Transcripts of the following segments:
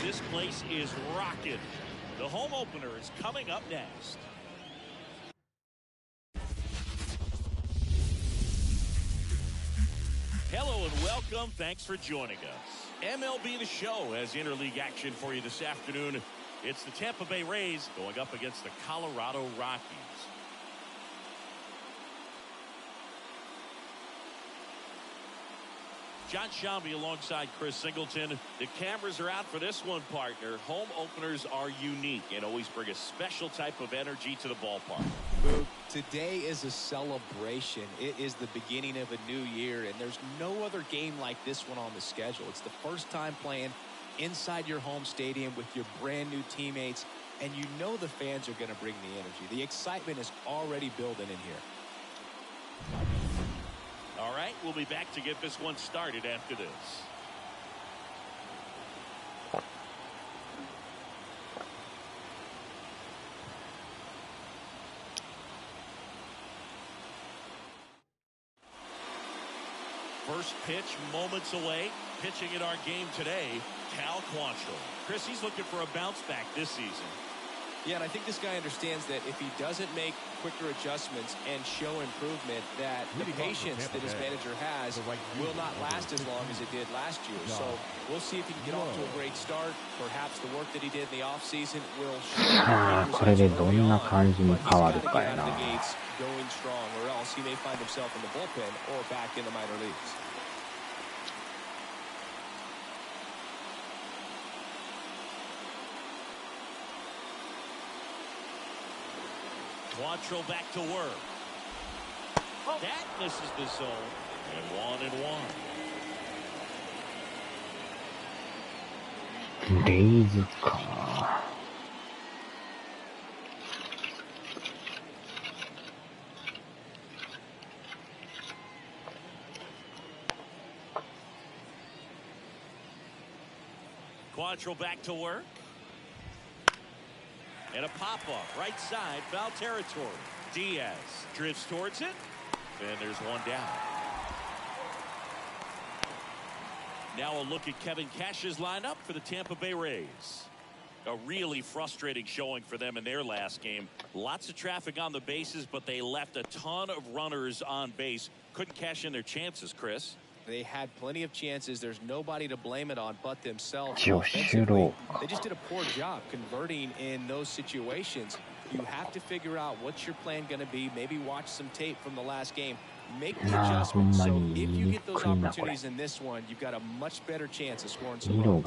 This place is rocking. The home opener is coming up next. Hello and welcome. Thanks for joining us. MLB The Show has interleague action for you this afternoon. It's the Tampa Bay Rays going up against the Colorado Rockies. John Shambi alongside Chris Singleton. The cameras are out for this one, partner. Home openers are unique and always bring a special type of energy to the ballpark. Today is a celebration. It is the beginning of a new year, and there's no other game like this one on the schedule. It's the first time playing inside your home stadium with your brand new teammates, and you know the fans are going to bring the energy. The excitement is already building in here. All right, we'll be back to get this one started after this. First pitch moments away. Pitching in our game today, Cal Quantrill. Chris, he's looking for a bounce back this season. Yeah, and I think this guy understands that if he doesn't make quicker adjustments and show improvement, that the patience that his manager has will not last as long as it did last year. So we'll see if he can get off to a great start. Perhaps the work that he did in the offseason will show. これでどんな感じに変わるかやな。 Going strong, or else he may find himself in the bullpen or back in the minor leagues. Quantrill back to work. That misses the zone. And 1-1. レイズか。Quantrill back to work. And a pop-off right side, foul territory. Diaz drifts towards it, and there's one down. Now a look at Kevin Cash's lineup for the Tampa Bay Rays. A really frustrating showing for them in their last game. Lots of traffic on the bases, but they left a ton of runners on base. Couldn't cash in their chances, Chris. They had plenty of chances. There's nobody to blame it on but themselves. They just did a poor job converting in those situations. You have to figure out what's your plan going to be. Maybe watch some tape from the last game. Make the adjustments. So if you get those opportunities in this one, you've got a much better chance of scoring some runs.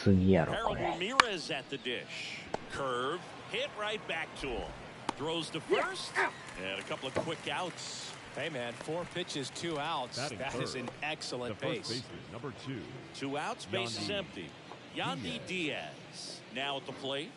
Harold Ramirez at the dish. Curve, hit right back to him. Throws to first, and a couple of quick outs. Hey, man, 4 pitches, 2 outs. That is an excellent base. Number 2. 2 outs, base is empty. Yandy Diaz now at the plate.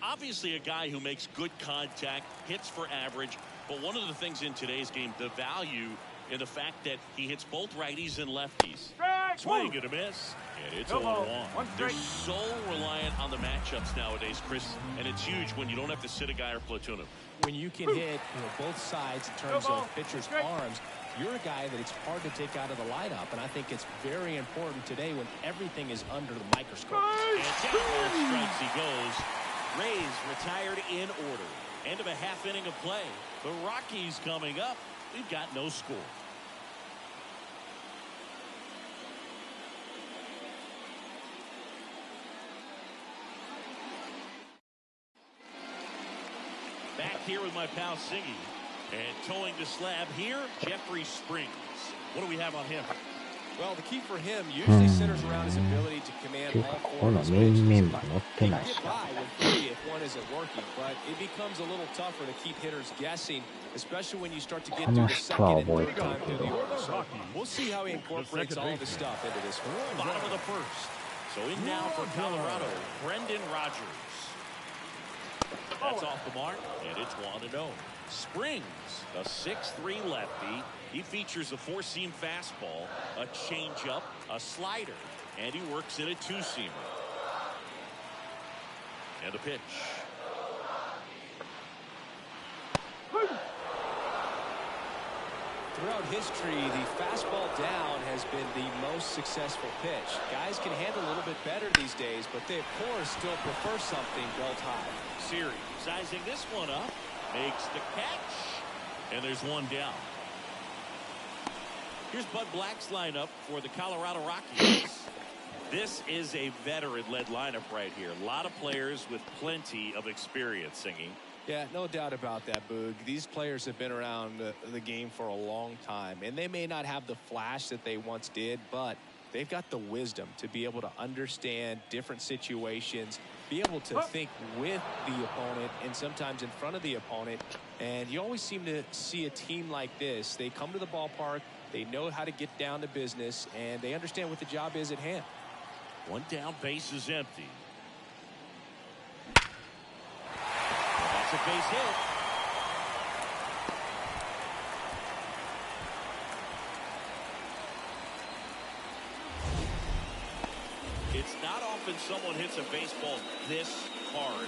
Obviously a guy who makes good contact, hits for average. But one of the things in today's game, the value in the fact that he hits both righties and lefties. Swing and a miss. And it's 0-1. They're so reliant on the matchups nowadays, Chris. And it's huge when you don't have to sit a guy or platoon him. When you can hit both sides in terms of pitchers' arms, you're a guy that it's hard to take out of the lineup. And I think it's very important today when everything is under the microscope. And down strikes he goes. Rays retired in order. End of a half inning of play. The Rockies coming up. We've got no score. Back here with my pal Siggy. And towing the slab here, Jeffrey Springs. What do we have on him? Well, the key for him usually centers around his ability to command all 4 of his pitches. He can get by with 3 if one isn't working, but it becomes a little tougher to keep hitters guessing, especially when you start to get through the second and third time through the order. So we'll see how he incorporates all this stuff into this one. Bottom of the first. So in now for Colorado, Brendan Rodgers. That's off the mark, and it's 1-0. Springs, a 6'3" lefty. He features a 4-seam fastball, a changeup, a slider, and he works in a 2-seamer. And a pitch. Throughout history, the fastball down has been the most successful pitch. Guys can handle a little bit better these days, but they, of course, still prefer something belt high. Series sizing this one up. Makes the catch. And there's one down. Here's Bud Black's lineup for the Colorado Rockies. This is a veteran-led lineup right here. A lot of players with plenty of experience singing. Yeah, no doubt about that, Boog. These players have been around the game for a long time, and they may not have the flash that they once did, but they've got the wisdom to be able to understand different situations, be able to think with the opponent and sometimes in front of the opponent. And you always seem to see a team like this. They come to the ballpark, they know how to get down to business, and they understand what the job is at hand. One down, base is empty. A base hit. It's not often someone hits a baseball this hard.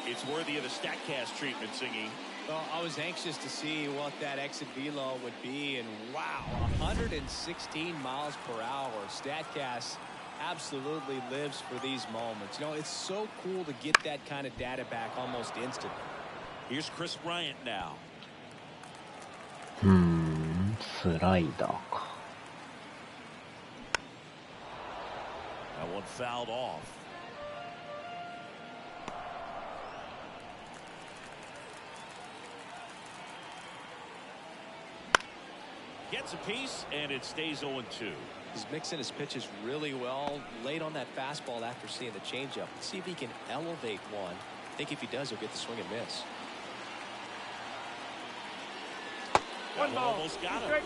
It's worthy of the StatCast treatment, Singy. Well, I was anxious to see what that exit velo would be, and wow, 116 miles per hour. StatCast absolutely lives for these moments. You know, it's so cool to get that kind of data back almost instantly. Here's Chris Bryant now. スライダーか。That one fouled off. Gets a piece, and it stays 0-2. He's mixing his pitches really well. Late on that fastball after seeing the changeup. Let's see if he can elevate one. I think if he does, he'll get the swing and miss. One ball. Almost got him.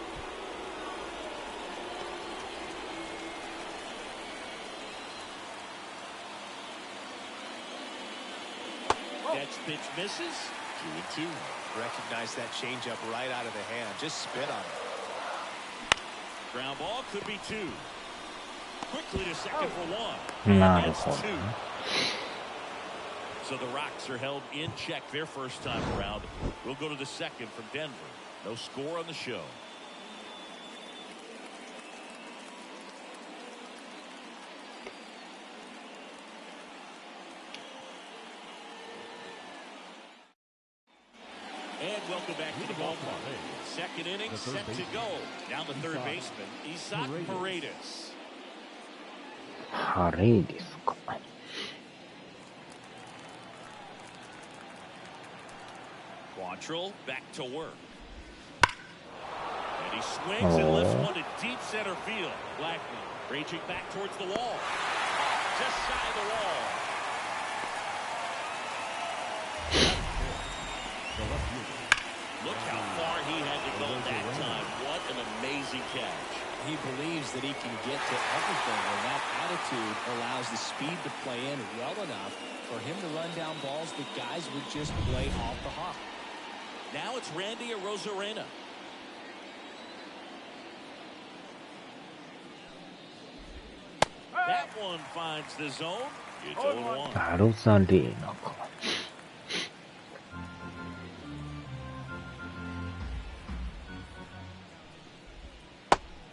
Next pitch misses. 2-2. Recognize that changeup right out of the hand. Just spit on it. Ground ball could be 2. Quickly to second for 1. That's 2. So the Rocks are held in check their first time around. We'll go to the second from Denver. No score on the show. And welcome back to the ballpark. Second inning set to go. Down the third baseman, Isaac Paredes. Paredes か。Quantrill back to work. And he swings and lifts one to deep center field. Blackman reaching back towards the wall. Just shy of the wall. Look how far he had to go that time. What an amazing catch. He believes that he can get to everything, and that attitude allows the speed to play in well enough for him to run down balls that guys would just play off the hop. Now it's Randy Arozarena. That one finds the zone. It's 0-1. アロザレーナか。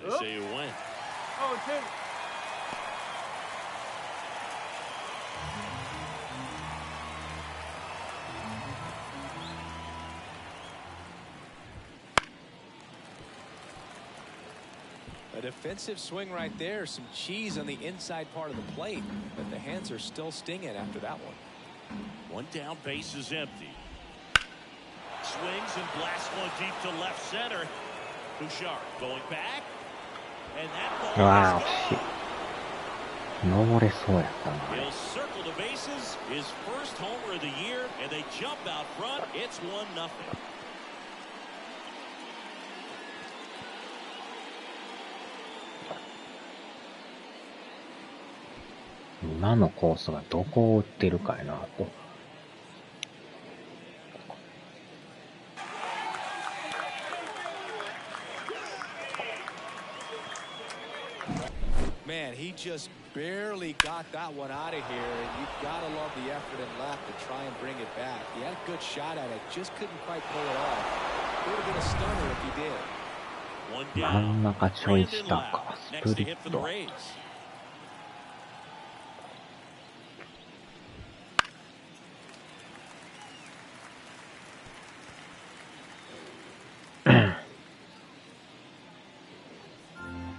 They say you win. A defensive swing right there. Some cheese on the inside part of the plate, but the hands are still stinging after that one. One down, base is empty. Swings and blasts one deep to left center. Bouchard going back. And that ball Wow, is shit. gone. 登れそうやったな。 He'll circle the bases. His first homer of the year, and they jump out front. It's 1-0. 今のコースがどこを打ってるかやなと。Man, he just barely got that one out of here, and you've got to love the effort and left to try and bring it back. He had a good shot at it, just couldn't quite pull it off. It would have been a stunner if he did. One 真ん down. 中ちょい Brandon 下か。 Lau スプ next to リ hit ッ for the ト。Rays.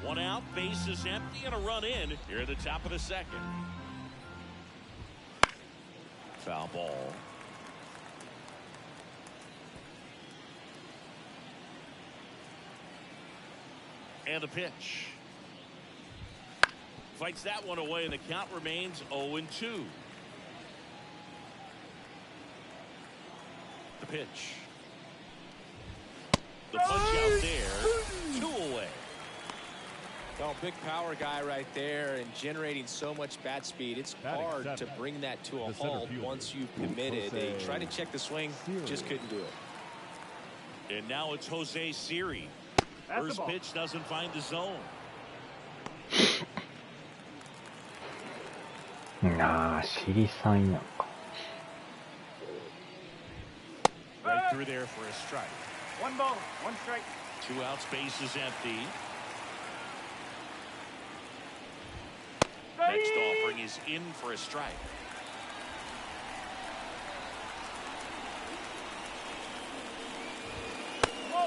One out, base is empty, and a run in here at the top of the second. Foul ball. And a pitch. Fights that one away, and the count remains 0-2. The pitch. The punch out there. 2 away. Oh, big power guy right there and generating so much bat speed. It's hard to bring that to a halt once you've committed. They tried to check the swing, just couldn't do it. And now it's Jose Siri. First pitch doesn't find the zone. なあ、シリさんやんか。Right through there for a strike. 1 ball, 1 strike. 2 outs, base is empty. Next offering is in for a strike.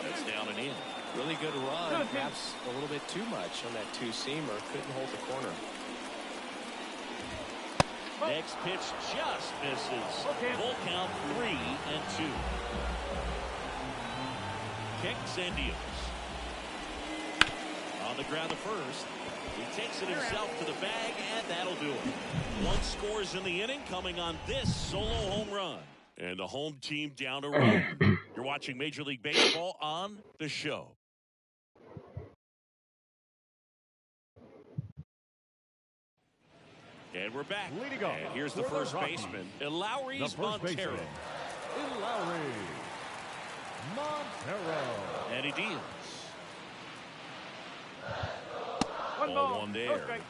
That's down and in. Really good run, perhaps a little bit too much on that two-seamer. Couldn't hold the corner. Next pitch just misses. Full count 3-2. Kicks and deals. On the ground, the first. He takes it himself to the bag, and that'll do it. 1 scores in the inning, coming on this solo home run. And the home team down a run. You're watching Major League Baseball on the show. And we're back. And here's the first baseman, Lowry's Montero. Lowry Montero. And he deals. 1 ball, 1 no there. strike.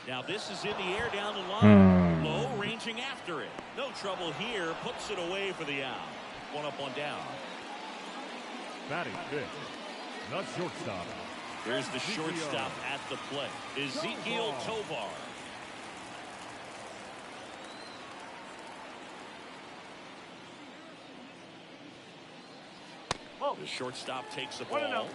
Now this is in the air down the line. Low, ranging after it. No trouble here. Puts it away for the out. 1 up, 1 down. Batting fifth, not shortstop. Here's the shortstop at the plate. Ezekiel Tovar. The shortstop takes the ball.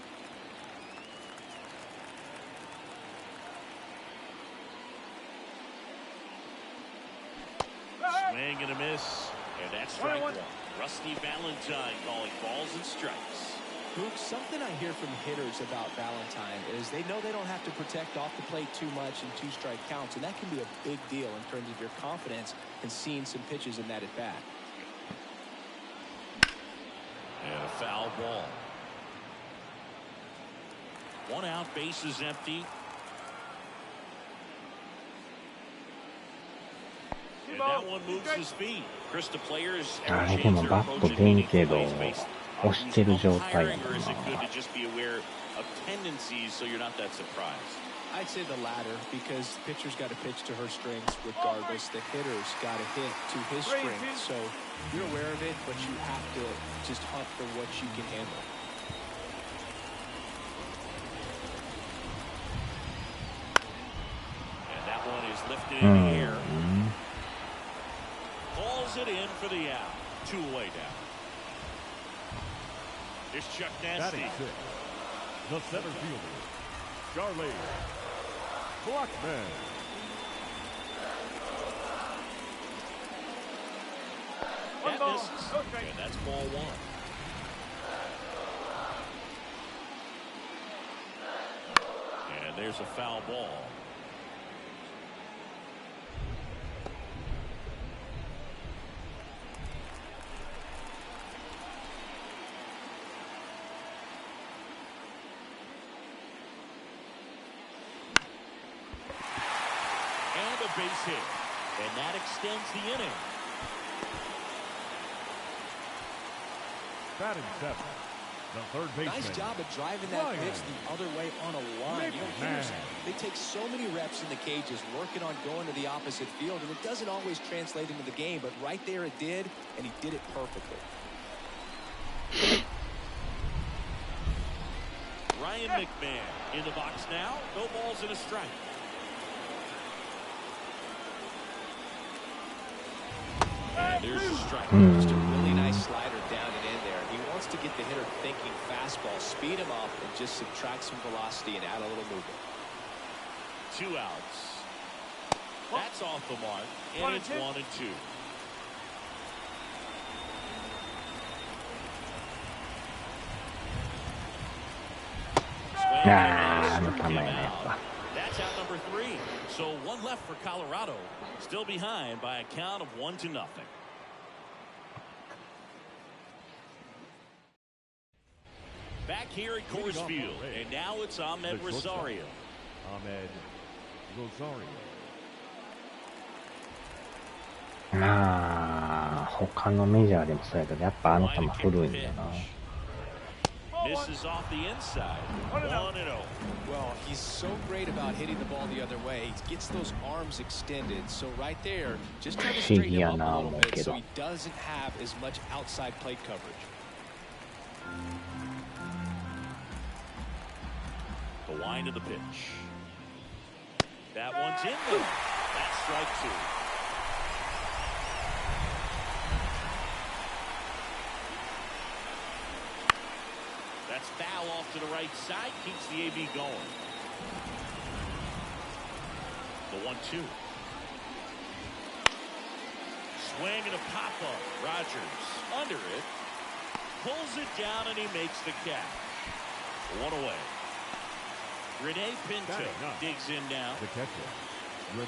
Swing and a miss. And that's strike 1. Rusty Valentine calling balls and strikes. Luke, something I hear from hitters about Valentine is they know they don't have to protect off the plate too much in 2-strike counts, and that can be a big deal in terms of your confidence and seeing some pitches in that at-bat. And a foul ball. 1 out, base is empty. And that one moves his feet. Chris, the players, あれでもバット出んけど、押してる状態やな。 or is it good to just be aware of tendencies so you're not that surprised? I'd say the latter, because the pitcher's got to pitch to her strengths regardless. The hitter's got to hit to his strengths. So you're aware of it, but you have to just hunt for what you can handle. And that one is lifted in the air. Calls it in for the out. 2 away now. Here's Chuck Nasty. The center fielder, Charlie Blackman. That misses. And that's ball 1. And there's a foul ball. Base hit, and that extends the inning. Batting 7, The third baseman. Nice job of driving that pitch the other way on a line. You know, hitters, they take so many reps in the cages, working on going to the opposite field, and it doesn't always translate into the game, but right there it did, and he did it perfectly. Ryan McMahon in the box now. No balls and a strike. And there's a strike. Just a really nice slider down and in there. He wants to get the hitter thinking fastball, speed him up, and just subtract some velocity and add a little movement. 2 outs. That's off the mark, and it's 1-2. That's out number 3. So 1 left for Colorado. Still behind by a count of 1-0. Back here at Coors Field, and now it's Ahmed Rosario. Ahmed Rosario. まあ、他のメジャーでもそうやけど、やっぱあの球古いんだな。Misses off the inside. 1-0. Well, he's so great about hitting the ball the other way. He gets those arms extended. So right there, just trying to straighten him up a little bit so he doesn't have as much outside plate coverage. The wind of the pitch. That one's in there. That's strike 2. That's foul off to the right side. Keeps the AB going. The 1-2. Swing and a pop-up. Rogers under it. Pulls it down and he makes the catch. 1 away. Rene Pinto digs in now. The catcher, Rene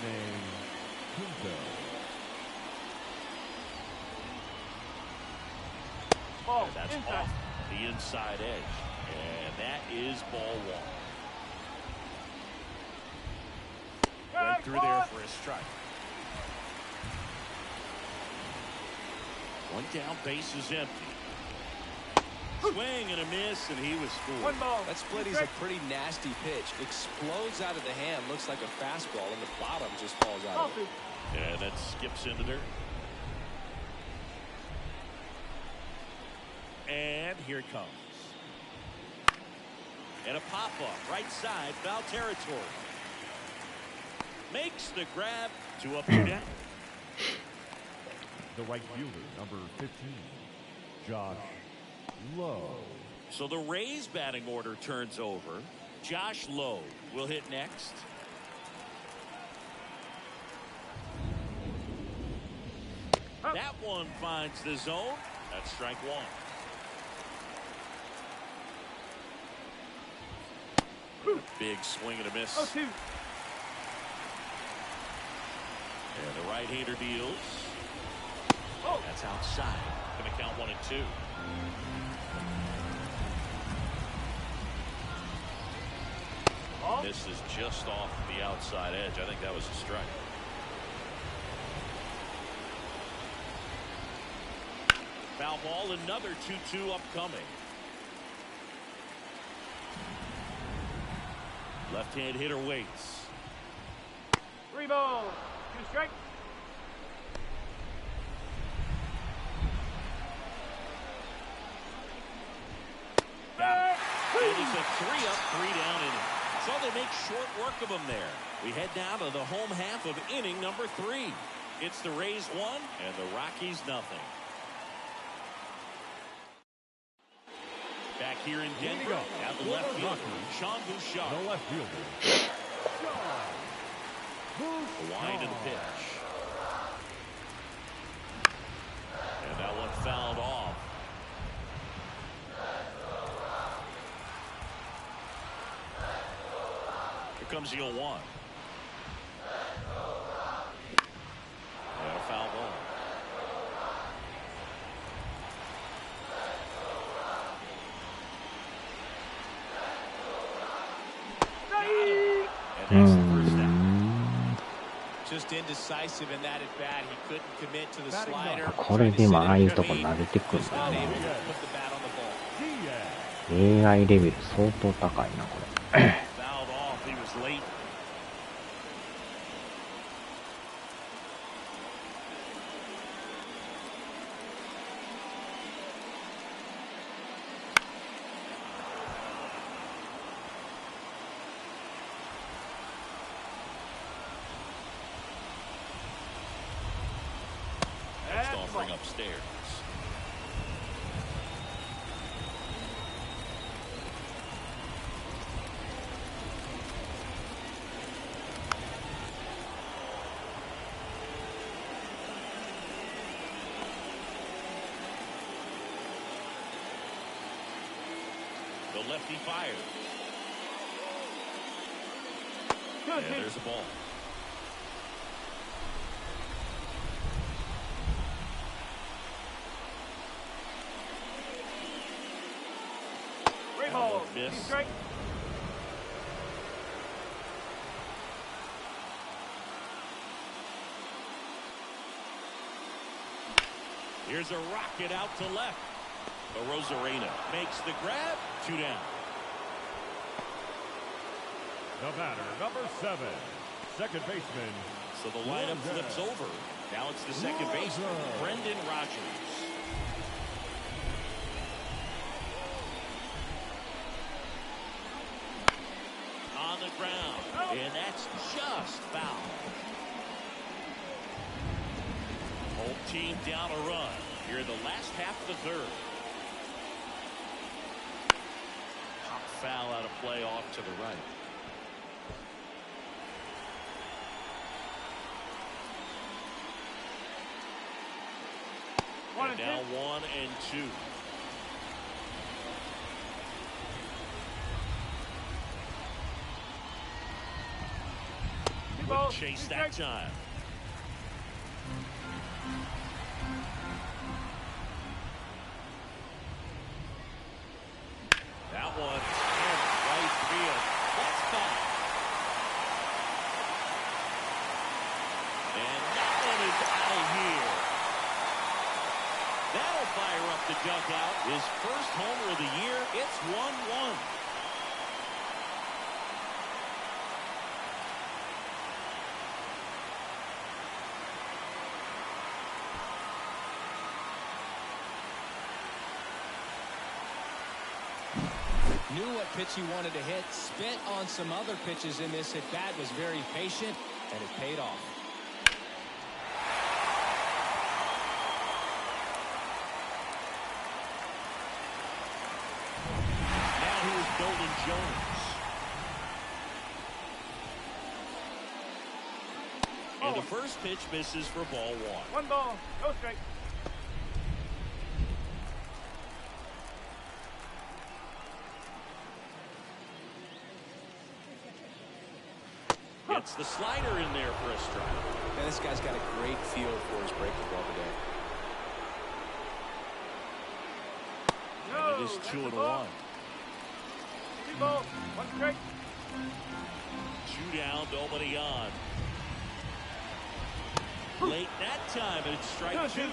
Pinto. Oh, that's off the inside edge. And that is ball 1. Right through there for a strike. 1 down, base is empty. Swing and a miss, and he was scored. That split is a pretty nasty pitch. Explodes out of the hand. Looks like a fastball, and the bottom just falls out of it. Yeah, that skips in the dirt. And here it comes. And a pop-up, right side, foul territory. Makes the grab, 2 up, 2 down. The right fielder, number 15, Josh Lowe. So the Rays batting order turns over. Josh Lowe will hit next. That one finds the zone. That's strike 1. Big swing and a miss. 0-2. And the right-hander deals. That's outside. Going to count 1 and 2. This is just off the outside edge. I think that was a strike. Foul ball, another 2-2 upcoming. Left-hand hitter waits. 3 balls, 2 strikes. Got it. And he's a 3 up, 3 down inning. So they make short work of him there. We head down to the home half of inning number 3. It's the Rays 1 and the Rockies nothing. Back here in Denver, at the left field, Sean Bouchard. The left fielder, The wind of the pitch. And that one fouled off. Here comes the 0-1. And a foul ball. Just indecisive in that at bat. He couldn't commit to the slider. これでもああいうとこ投げてくるんだね。Diaz. AI レベル相当高いな、これ。Fouled off. He was late. Next offering upstairs. The lefty fires. And there's the ball. Great ball. Miss. Strike. Here's a rocket out to left. Rosarena makes the grab. 2 down. The batter, number 7, second baseman. So the lineup flips over. Now it's the second baseman, Brendan Rodgers. On the ground, and that's just foul. Whole team down a run here in the last half of the third. Pop foul out of play off to the right. And now 1 and 2. Wouldn't chase that time. That one in right field. That's fine. And that one is out of here. That'll fire up the dugout. His first homer of the year. It's 1-1. Knew what pitch he wanted to hit, spent on some other pitches in this at bat, was very patient, and it paid off. Now here's Golden Jones. And the first pitch misses for ball 1. 1 ball, no strike. Gets the slider in there for a strike. And this guy's got a great feel for his breaking ball today. And it is 2 and 1. 3 balls, 1 strike. 2 down, nobody on. Late that time, and it's strike 2.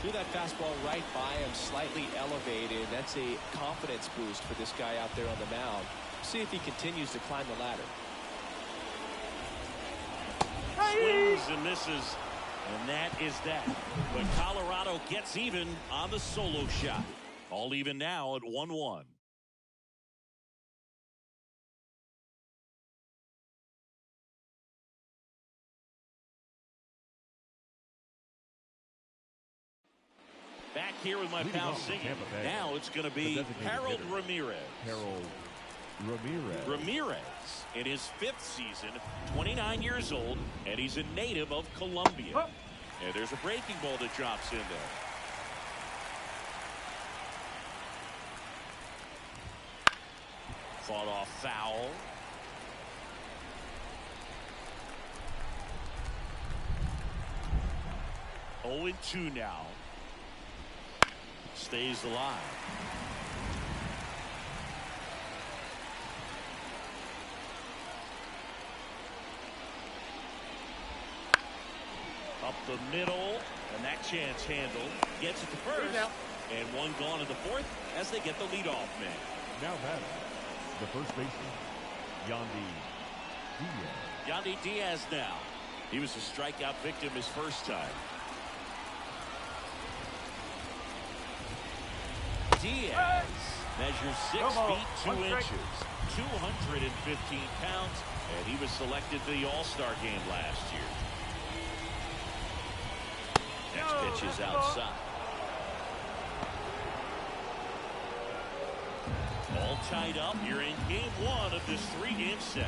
Threw that fastball right by him, slightly elevated. That's a confidence boost for this guy out there on the mound. See if he continues to climb the ladder. Swings and misses, and that is that. But Colorado gets even on the solo shot. All even now at 1-1. Back here with my pal singing. Now it's going to be Harold Ramirez. Harold Ramirez. Ramirez in his 5th season, 29 years old, and he's a native of Colombia. And there's a breaking ball that drops in there. Fought off foul. Oh, 0-2 now. Stays alive. Up the middle, and that chance handled. Gets it to first, and 1 gone in the 4th as they get the leadoff man. Now batting, the first baseman, Yandy Diaz. Yandy Diaz now. He was a strikeout victim his first time. Diaz measures 6 feet 2 inches, 215 pounds, and he was selected for the All-Star game last year. Next pitch is outside. All tied up. You're in game 1 of this 3-game set.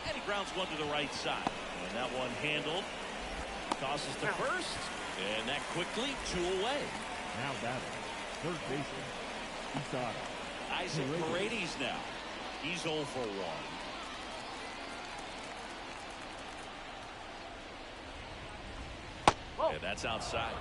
And he grounds one to the right side. And that one handled. Tosses to first. And that quickly 2 away. Now batting, third baseman, Isaac Paredes now. He's 0 for 1. Whoa. And that's outside.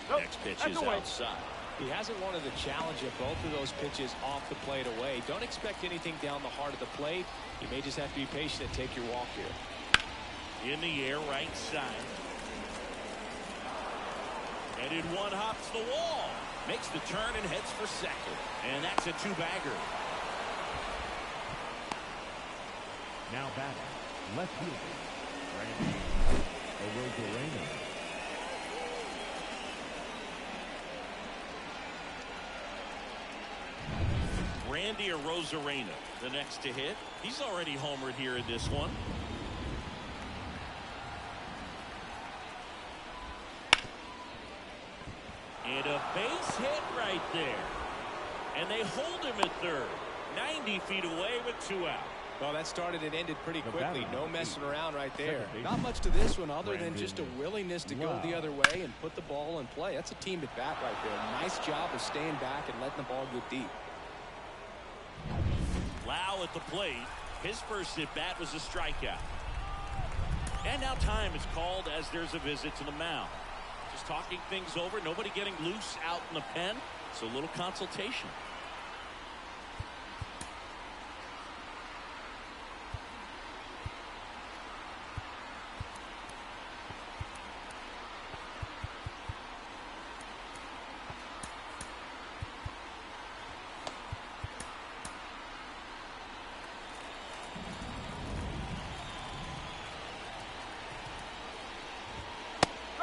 Nope. Next pitch That's is away. outside. He hasn't wanted the challenge of both of those pitches off the plate away. Don't expect anything down the heart of the plate. You may just have to be patient and take your walk here. In the air, right side. And in one, hops the wall. Makes the turn and heads for second. And that's a 2-bagger. Now batting, left fielder, Randy Arozarena. Randy Arozarena, the next to hit. He's already homered here in this one. And a base hit right there. And they hold him at third. 90 feet away with 2 out. Well, that started and ended pretty The quickly. batter, No messing around right there. second Not baseman, much to this one other than Brandon just a willingness to go the Lau. other way and put the ball in play. That's a team at bat right there. Nice job of staying back and letting the ball get deep. Lau at the plate. His first at bat was a strikeout. And now time is called as there's a visit to the mound. Just talking things over. Nobody getting loose out in the pen. So a little consultation.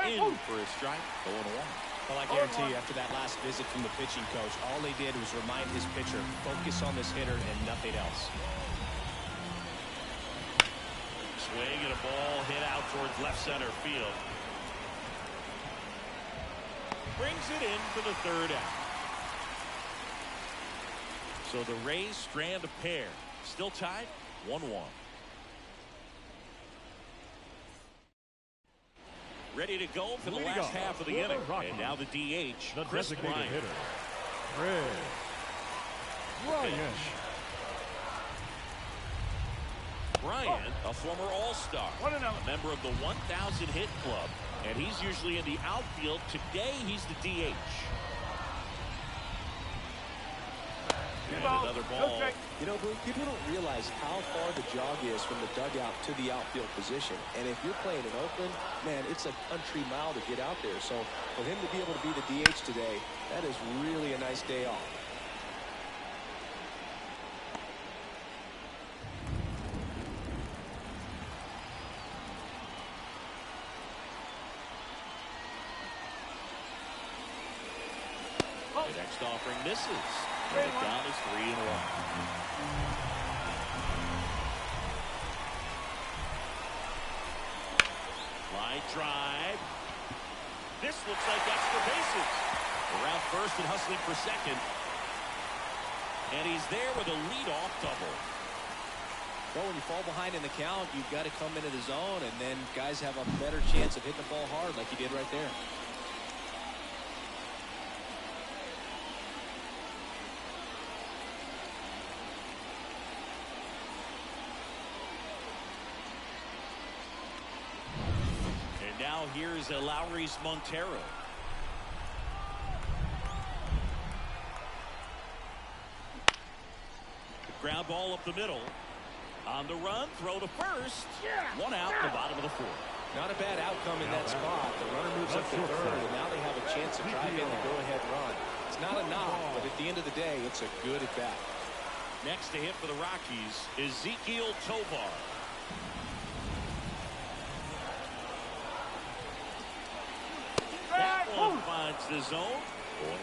In for a strike, 0-1. Well, I guarantee you, after that last visit from the pitching coach, all they did was remind his pitcher, focus on this hitter and nothing else. Swing and a ball hit out towards left center field. Brings it in for the 3rd out. So the Rays strand a pair. Still tied, 1-1. Ready to go for the last half of the inning. And now the DH, The Chris designated Bryant. hitter, Chris Bryant. Bryant, a former All-Star, 1-0. a member of the 1,000 hit club, and he's usually in the outfield. Today, he's the DH. And another ball. You know, people don't realize how far the jog is from the dugout to the outfield position. And if you're playing in Oakland, man, it's a country mile to get out there. So for him to be able to be the DH today, that is really a nice day off. The next offering misses. And it down is 3-1. Line drive. This looks like extra bases. Around first and hustling for second. And he's there with a leadoff double. Well, when you fall behind in the count, you've got to come into the zone, and then guys have a better chance of hitting the ball hard like he did right there. Now here's Lowry's Montero. The ground ball up the middle. On the run, throw to first. One out in the bottom of the fourth. Not a bad outcome in that spot. The runner moves up to third, and now they have a chance to drive in the go-ahead run. It's not enough, but at the end of the day, it's a good at-bat. Next to hit for the Rockies is Ezekiel Tovar. That one finds the zone.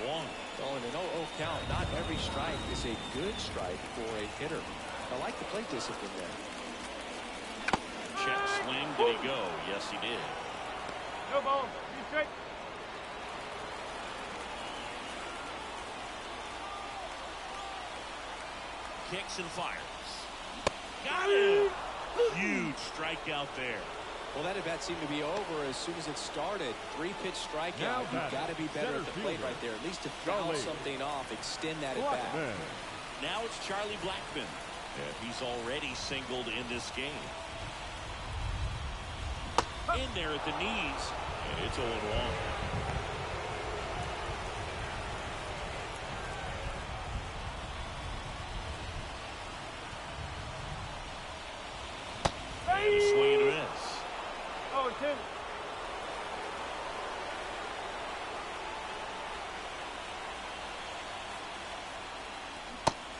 0-1. Oh, in an 0-0 count, not every strike is a good strike for a hitter. I like the plate discipline there. Check swing. Did he go? Yes, he did. No ball. Be straight. Kicks and fires. Got him. Huge strikeout there. Well, that at-bat seemed to be over as soon as it started. 3-pitch strikeout. You've got to be better at the plate right there. At least to foul something off, extend that at-bat. Now it's Charlie Blackmon. And he's already singled in this game. In there at the knees. And it's 0-1. And a swing and a miss. 0-2.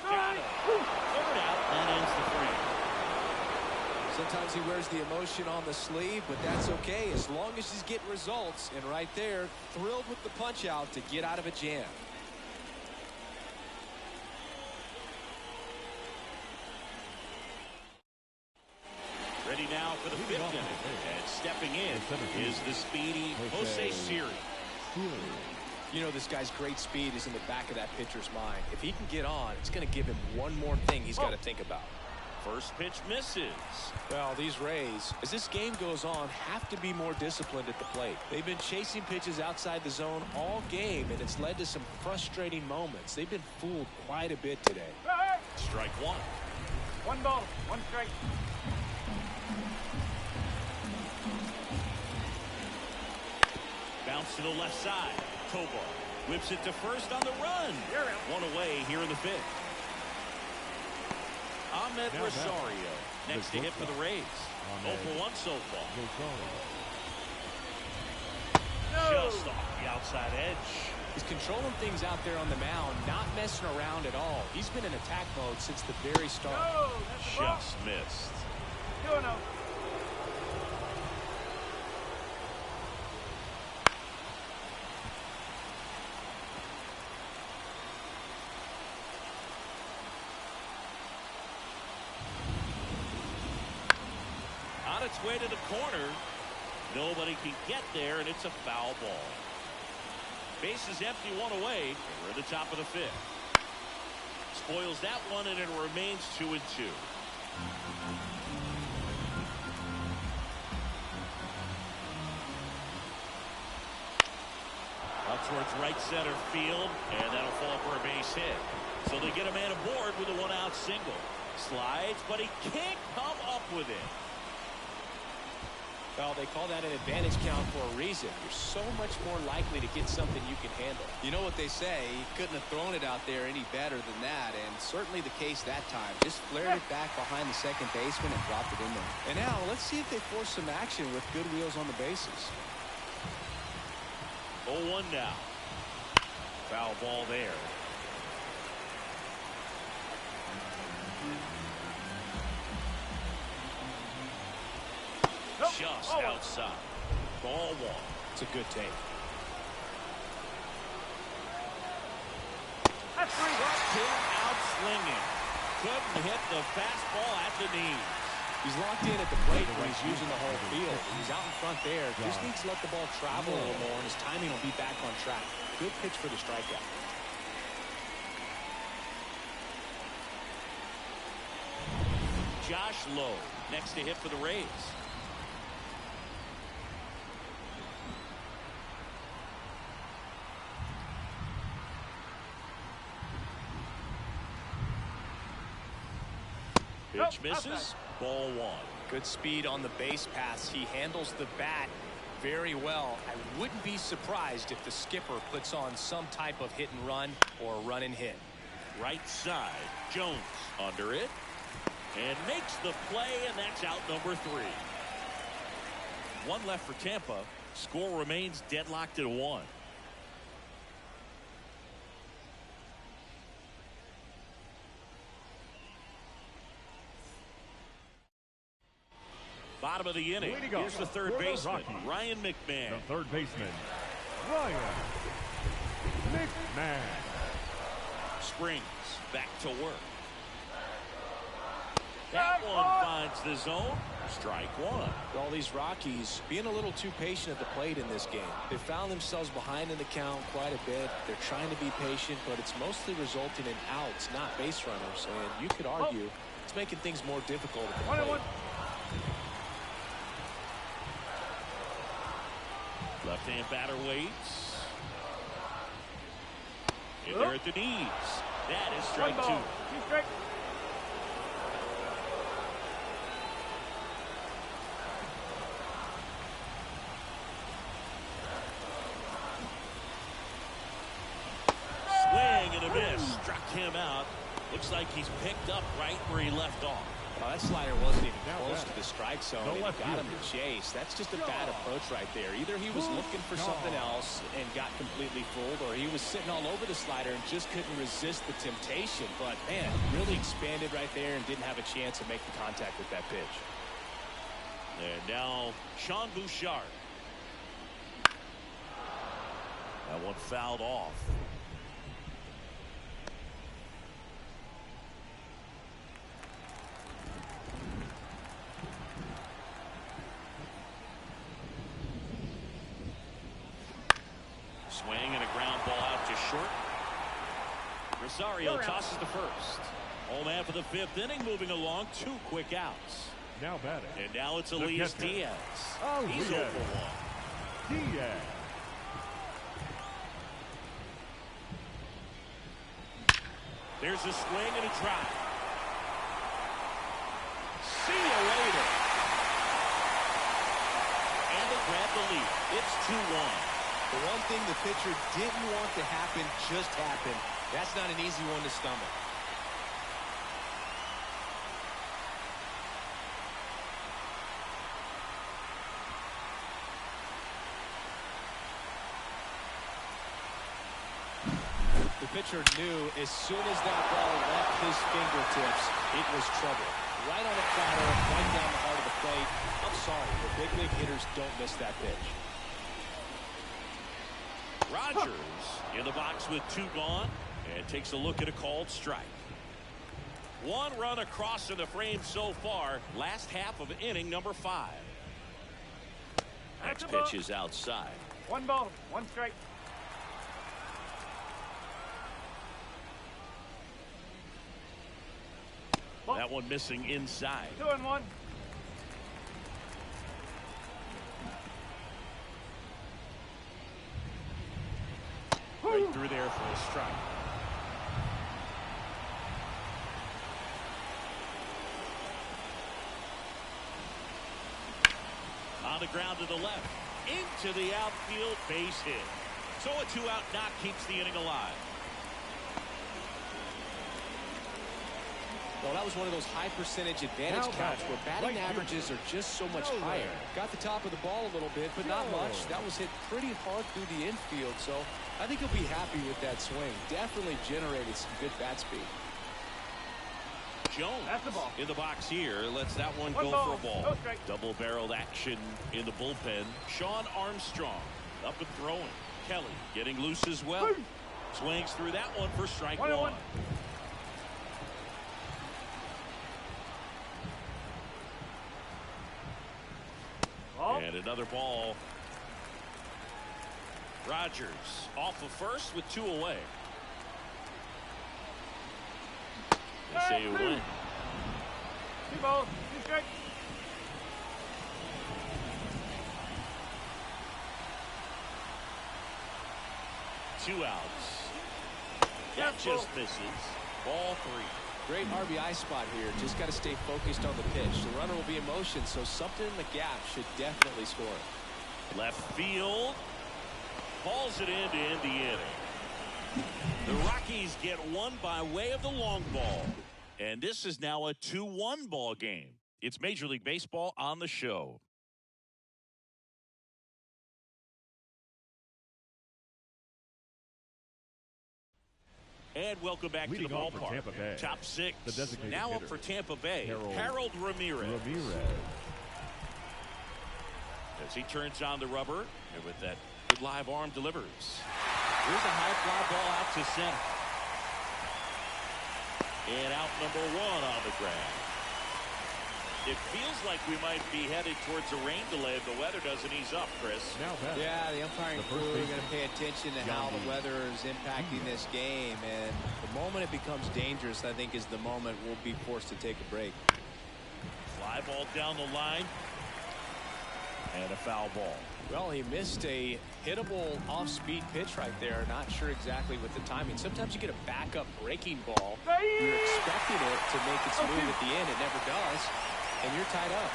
Got him. Third out. That ends the frame. Sometimes he wears the emotion on the sleeve, but that's okay as long as he's getting results. And right there, thrilled with the punch out to get out of a jam. Ready now for the fifth inning. And stepping in is the speedy Jose Siri. You know, this guy's great speed is in the back of that pitcher's mind. If he can get on, it's going to give him one more thing he's got to think about. First pitch misses. Well, these Rays, as this game goes on, have to be more disciplined at the plate. They've been chasing pitches outside the zone all game, and it's led to some frustrating moments. They've been fooled quite a bit today. Strike one. 1 ball, 1 strike. Bounce to the left side. Tovar whips it to first on the run. One away here in the fifth. Ahmed Rosario next to hit for the Rays. 0 for 1 so far. Just off the outside edge. He's controlling things out there on the mound, not messing around at all. He's been in attack mode since the very start. Just missed. 2-0. On its way to the corner. Nobody can get there, and it's a foul ball. Base is empty, 1 away. And we're at the top of the fifth. Spoils that one, and it remains 2-2. Up towards right center field, and that'll fall for a base hit. So they get a man aboard with a 1-out single. Slides, but he can't come up with it. Well, they call that an advantage count for a reason. You're so much more likely to get something you can handle. You know what they say, he couldn't have thrown it out there any better than that, and certainly the case that time. Just flared it back behind the second baseman and dropped it in there. And now, let's see if they force some action with good wheels on the bases. 0-1 now. Foul ball there. Just outside. Ball 1. It's a good take. That's 3. Struck him out swinging. Couldn't hit the fastball at the knees. He's locked in at the plate when he's using the whole field. He's out in front there. Just needs to let the ball travel a little more, and his timing will be back on track. Good pitch for the strikeout. Josh Lowe next to hit for the Rays. Pitch misses. Ball 1. Good speed on the base pass. He handles the bat very well. I wouldn't be surprised if the skipper puts on some type of hit and run or run and hit. Right side. Jones under it. And makes the play, and that's out number 3. One left for Tampa. Score remains deadlocked at 1. Bottom of the inning. Here's the third baseman, Ryan McMahon. The third baseman, Ryan McMahon. Springs back to work. That one finds the zone. Strike one. All these Rockies being a little too patient at the plate in this game. They found themselves behind in the count quite a bit. They're trying to be patient, but it's mostly resulting in outs, not base runners. And you could argue it's making things more difficult at the plate. Left-hand batter waits. And they're at the knees. That is strike 2. Strike. Swing and a miss. Struck him out. Looks like he's picked up right where he left off. Oh, that slider wasn't even close to the strike zone. It got him to chase. That's just a bad approach right there. Either he was looking for something else and got completely fooled, or he was sitting all over the slider and just couldn't resist the temptation. But, man, really expanded right there and didn't have a chance to make the contact with that pitch. And now Sean Bouchard. That one fouled off. Swing and a ground ball out to short. Rosario tosses to first. Home man for the 5th inning, moving along. 2 quick outs. Now batting. And now it's Elias Diaz. Oh, he's 0 for 1. Diaz. There's a swing and a drive. See you later. And they grab the lead. It's 2-1. The one thing the pitcher didn't want to happen just happened. That's not an easy one to stomach. The pitcher knew as soon as that ball left his fingertips, it was trouble. Right on the platter, right down the heart of the plate. I'm sorry, but big league hitters don't miss that pitch. Rogers in the box with 2 gone and takes a look at a called strike. 1 run across in the frame so far. Last half of inning number 5. Next pitch is outside. 1 ball, 1 strike. That one missing inside. 2-1. Right through there for a strike. On the ground to the left. Into the outfield, base hit. So a 2-out knock keeps the inning alive. Well, that was one of those high percentage advantage counts where batting averages are just so much higher. Got the top of the ball a little bit, but not much. That was hit pretty hard through the infield, so I think he'll be happy with that swing. Definitely generated some good bat speed. Jones That's the ball. in the box here. Lets that one go for a ball. No strike. Double-barreled action in the bullpen. Sean Armstrong up and throwing. Kelly getting loose as well. Swings through that one for strike 1. And another ball. Rogers off of first with 2 away. They say a win. 2 balls, 2 strikes. Two outs. That just misses. Ball 3. Great RBI spot here. Just got to stay focused on the pitch. The runner will be in motion, so something in the gap should definitely score. Left field. Balls it in to end the inning. The Rockies get one by way of the long ball. And this is now a 2-1 ball game. It's Major League Baseball on the show. And welcome back to the ballpark. Top six. Now up for Tampa Bay, Harold Ramirez. As he turns on the rubber, and with that good live arm delivers. Here's a high fly ball out to center. And out number one on the grab. It feels like we might be headed towards a rain delay if the weather doesn't ease up, Chris. Yeah, the umpiring crew are going to pay attention to how the weather is impacting this game. And the moment it becomes dangerous, I think, is the moment we'll be forced to take a break. Fly ball down the line. And a foul ball. Well, he missed a hittable off-speed pitch right there. Not sure exactly with the timing. Sometimes you get a backup breaking ball. You're expecting it to make its move at the end. It never does. And you're tied up.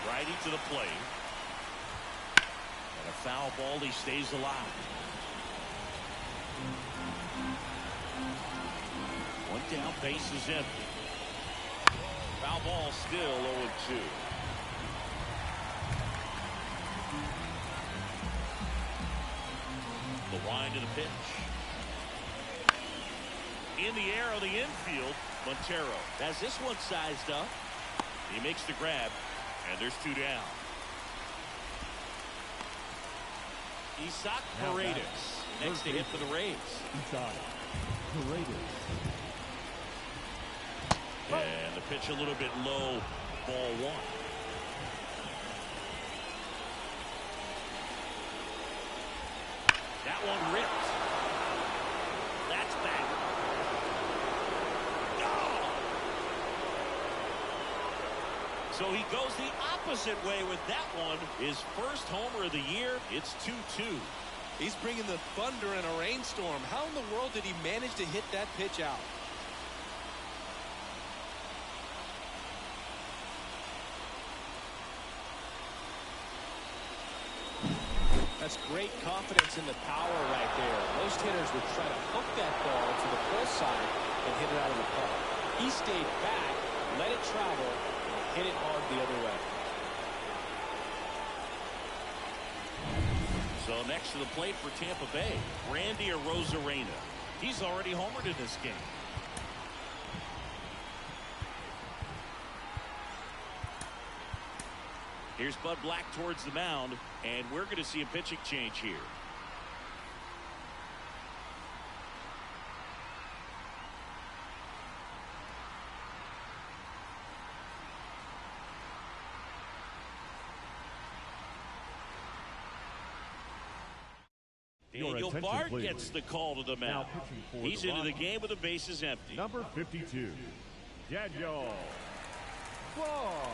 Righty to the plate. And a foul ball. He stays alive. One down, base is empty. Foul ball still 0-2. The wind of the pitch. In the air on the infield, Montero has this one sized up. He makes the grab, and there's two down. Isaac Paredes next to hit for the Rays. And the pitch a little bit low, ball one. That one ripped. That's back. Oh! So he goes the opposite way with that one. His first homer of the year. It's 2-2. He's bringing the thunder in a rainstorm. How in the world did he manage to hit that pitch out? That's great confidence in the power right there. Most hitters would try to hook that ball to the pull side and hit it out of the park. He stayed back, let it travel, and hit it hard the other way. So next to the plate for Tampa Bay, Randy Arozarena. He's already homered in this game. Here's Bud Black towards the mound, and we're going to see a pitching change here. Daniel Bard gets the call to the mound. He's into the game with the bases empty. Number 52, Daniel Bard.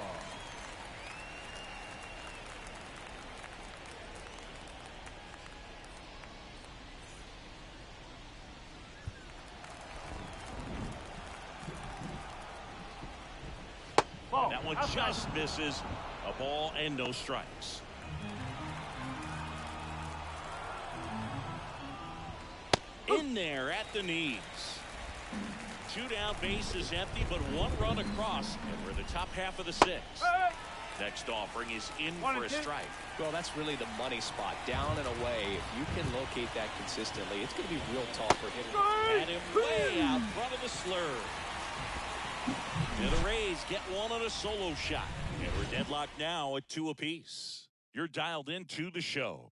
That one just misses. A ball and no strikes. In there at the knees. Two down, bases empty, but one run across, and we're in the top half of the sixth. Next offering is in for a strike. Well, that's really the money spot. Down and away. If you can locate that consistently, it's going to be real tough for hitters. And him way out front of the slur. And the Rays get one on a solo shot. And we're deadlocked now at 2 apiece. You're dialed into the show.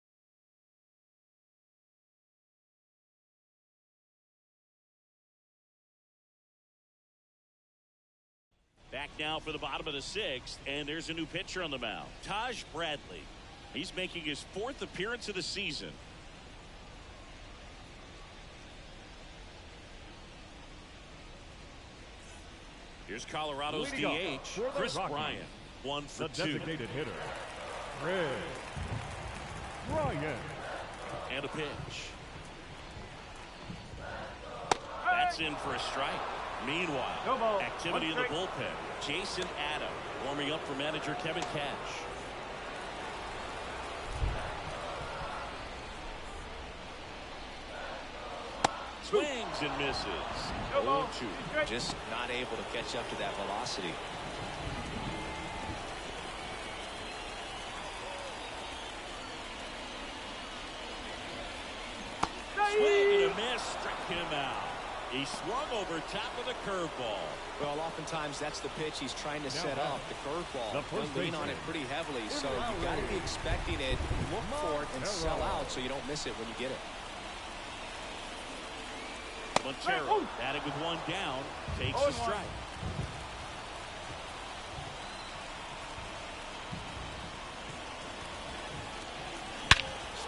Back now for the bottom of the sixth, and there's a new pitcher on the mound. Taj Bradley. He's making his 4th appearance of the season. Here's Colorado's DH, Chris Bryant. 1 for 2. Designated hitter, Chris Bryant. And a pitch. That's in for a strike. Meanwhile, activity in the bullpen. Jason Adam warming up for manager Kevin Cash. Swings and misses. No ball. 0-2. Strike. Just not able to catch up to that velocity. Swing and a miss. Struck him out. He swung over top of the curveball. Well, oftentimes that's the pitch he's trying to set up, the curveball. The first He'll lean baseman. on it pretty heavily, so you got to be expecting it, look for it, and sell out so you don't miss it when you get it. Montero batting with one down, takes a strike.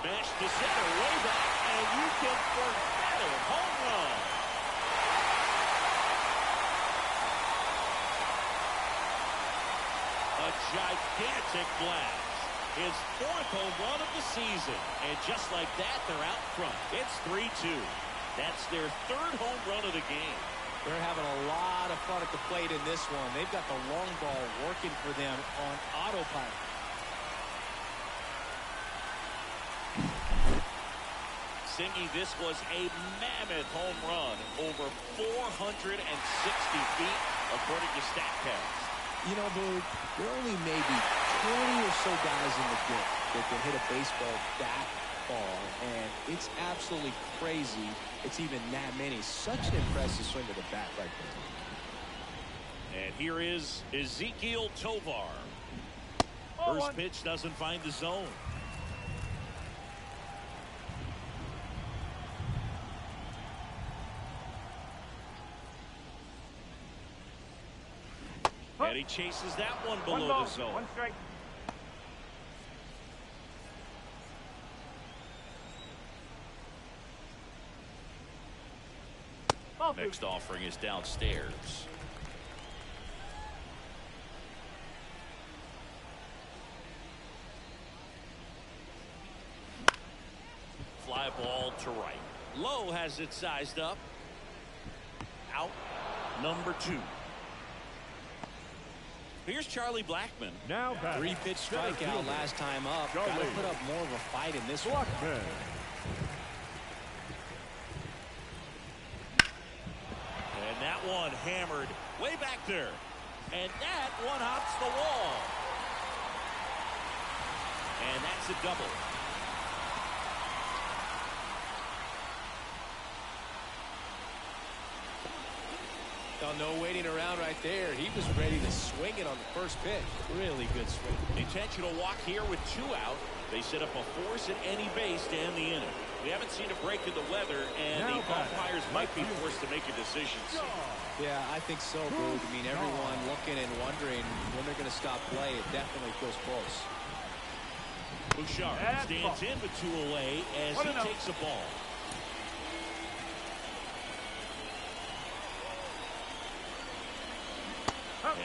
Smash to center, way back, and you can forget it. Home run. A gigantic blast. His fourth home run of the season. And just like that, they're out front. It's 3-2. That's their third home run of the game. They're having a lot of fun at the plate in this one. They've got the long ball working for them on autopilot. Singy, this was a mammoth home run, over 460 feet, according to StatCast. You know, Boog, there are only maybe 20 or so guys in the game that can hit a baseball that far, and it's absolutely crazy it's even that many. Such an impressive swing of the bat right there. And here is Ezekiel Tovar. First pitch doesn't find the zone. And he chases that one below the zone. One strike. Next offering is downstairs. Fly ball to right. Low has it sized up. Out number 2. Here's Charlie Blackmon. Now batting. 3-pitch strikeout last time up. Got to put up more of a fight in this one. Blackmon. And that one hammered way back there. And that one hops the wall. And that's a double. Oh, no waiting around right there. He was ready to swing it on the first pitch. Really good swing. Intentional walk here with 2 out. They set up a force at any base to end the inning. We haven't seen a break in the weather, and the umpires might be forced to make a decision soon. Yeah, I think so, Boog. I mean, everyone looking and wondering when they're going to stop play. It definitely feels close. Bouchard stands in with 2 away as he takes a ball.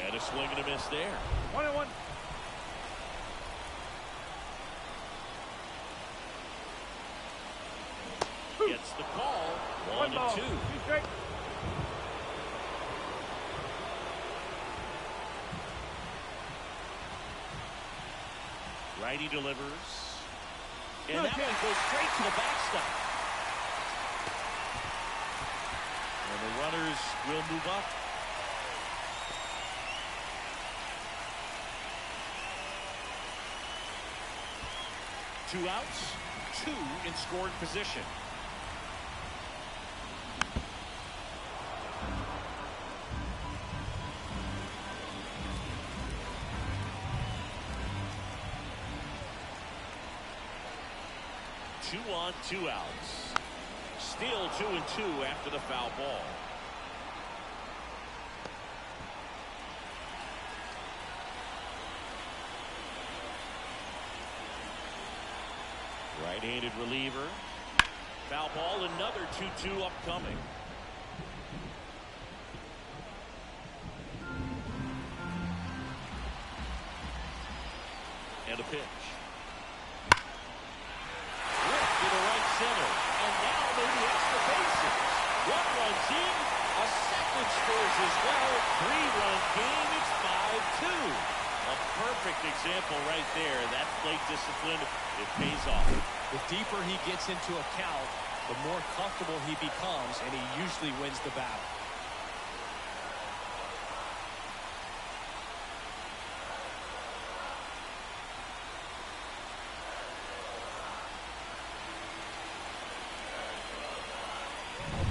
And a swing and a miss there. 1-1. Gets the call. 1-2. 2 strike. Righty delivers. And that one goes straight to the backstop. And the runners will move up. Two outs, 2 in scoring position. Two on, 2 outs. Still 2-2 after the foul ball. Right-handed reliever. Foul ball, another 2-2 upcoming. And a pitch. Ripped to the right center. And now maybe extra bases. One runs in. A second scores as well. 3-run game. It's 5-2. A perfect example right there. That plate discipline, it pays off. The deeper he gets into a count, the more comfortable he becomes, and he usually wins the battle.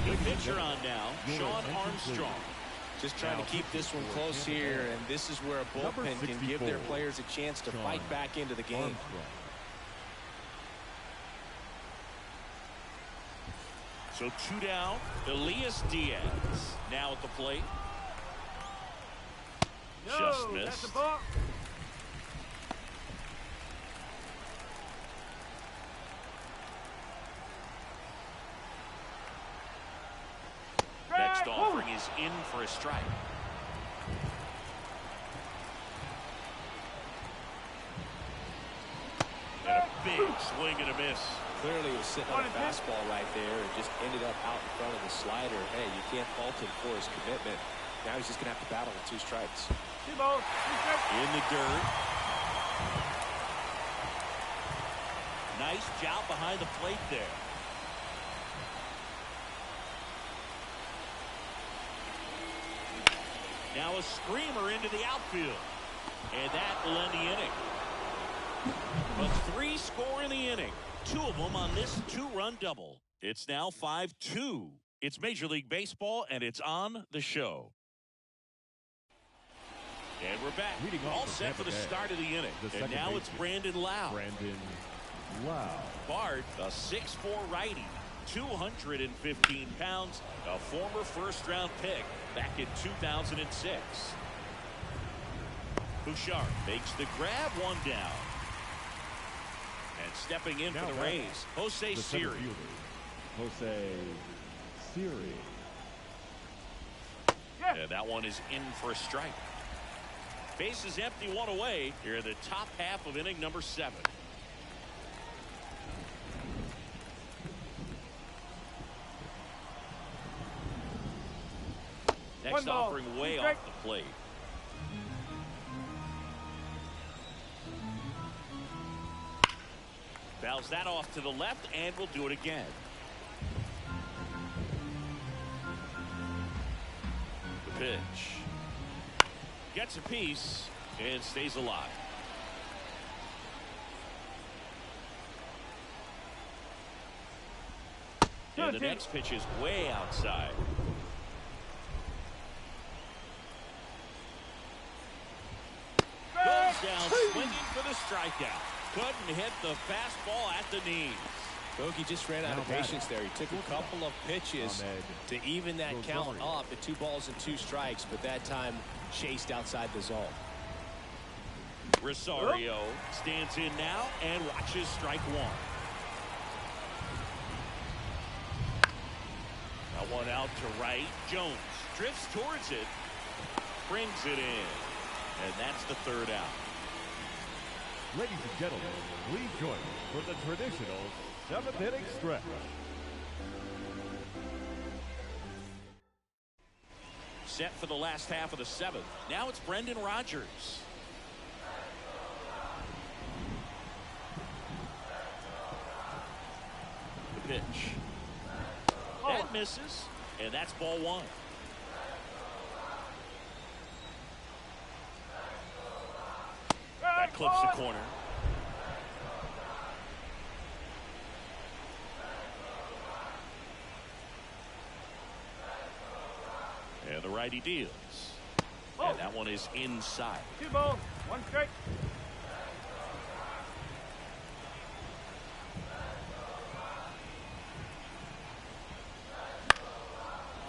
The pitcher on now, Sean Armstrong. Just trying to keep this one close here, and this is where a bullpen can give their players a chance to fight back into the game. So 2 down. Elias Diaz now at the plate. Just missed. That's a ball. Next offering is in for a strike. And a big swing and a miss. Clearly he was sitting on a fastball right there and just ended up out in front of the slider. Hey, you can't fault him for his commitment. Now he's just going to have to battle with 2 strikes. 2 balls, 2 strikes. In the dirt. Nice job behind the plate there. Now a screamer into the outfield. And that will end the inning. But 3 score in the inning. 2 of them on this 2-run double. It's now 5-2. It's Major League Baseball, and it's on the show. And we're back. All set for the start of the inning. And now it's Brandon Lau. Bart, a 6'4" righty, 215 pounds, a former first-round pick back in 2006. Bouchard makes the grab, 1 down. And stepping in for the Rays, Jose Siri. And that one is in for a strike. Base is empty, 1 away here in the top half of inning number 7. Next offering way off the plate. Fouls that off to the left, and we'll do it again. The pitch. Gets a piece and stays alive. And the next pitch is way outside. Goes down swinging for the strikeout. Couldn't hit the fastball at the knees. Bogey just ran out of patience there. He took a couple of pitches to even that count up at 2 balls and 2 strikes, but that time chased outside the zone. Rosario stands in now and watches strike 1. That one out to right. Jones drifts towards it, brings it in, and that's the 3rd out. Ladies and gentlemen, please join us for the traditional 7th inning stretch. Set for the last half of the 7th. Now it's Brendan Rodgers. The pitch. That misses, and that's ball 1. That clips the corner. And the righty deals. And that one is inside. 2 balls, 1 strike.